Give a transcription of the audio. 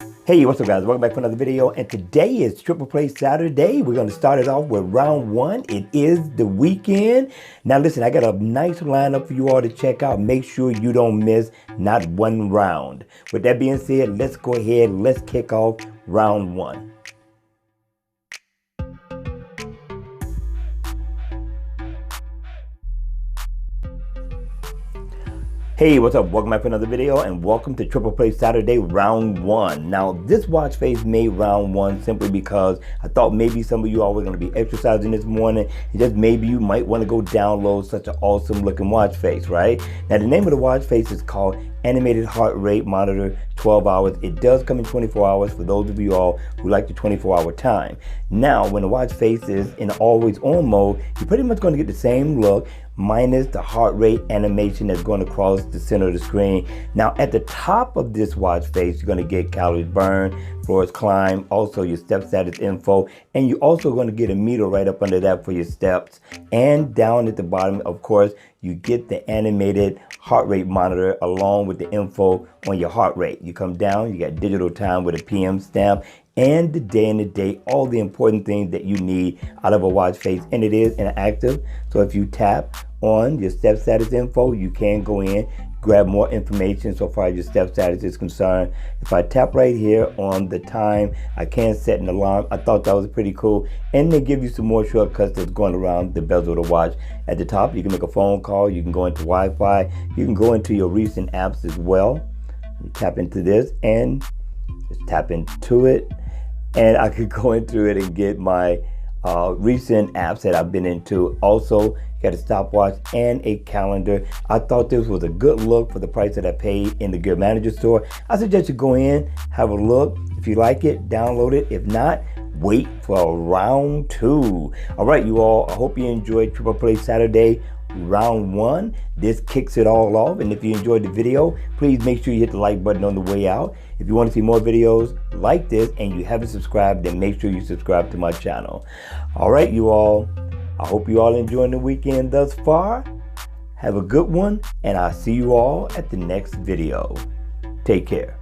Hey, what's up guys? Welcome back for another video, and today is Triple Play Saturday. We're going to start it off with round one. It is the weekend. Now listen, I got a nice lineup for you all to check out. Make sure you don't miss not one round. With that being said, let's go ahead, let's kick off round one. Hey, what's up? Welcome back for another video, and welcome to Triple Play Saturday round one. Now, this watch face made round one simply because I thought maybe some of you all were going to be exercising this morning, and just maybe you might want to go download such an awesome looking watch face, right? Now, the name of the watch face is called Animated Heart Rate Monitor 12 hours. It does come in 24 hours for those of you all who like the 24-hour time. Now, when the watch face is in always on mode, you're pretty much going to get the same look minus the heart rate animation that's going across the center of the screen. Now, at the top of this watch face, you're going to get calories burned, floors climb, also your step status info, and you're also going to get a meter right up under that for your steps. And down at the bottom, of course, you get the animated heart rate monitor along with the info on your heart rate. You come down, you got digital time with a PM stamp and the day and the date, all the important things that you need out of a watch face, and it is interactive. So if you tap on your step status info, you can go in, grab more information so far as your step status is concerned. If I tap right here on the time, I can set an alarm. I thought that was pretty cool, and they give you some more shortcuts that's going around the bezel of the watch. At the top, you can make a phone call, you can go into Wi-Fi, you can go into your recent apps as well. You tap into this and just tap into it, and I could go into it and get my recent apps that I've been into. Also, you got a stopwatch and a calendar. I thought this was a good look for the price that I paid in the Gear Manager store. I suggest you go in, have a look. If you like it, download it. If not, wait for round two. All right, you all, I hope you enjoyed Triple Play Saturday round one. This kicks it all off, and if you enjoyed the video, please make sure you hit the like button on the way out. If you want to see more videos like this and you haven't subscribed, then make sure you subscribe to my channel. All right, you all, I hope you all enjoying the weekend thus far. Have a good one, and I'll see you all at the next video. Take care.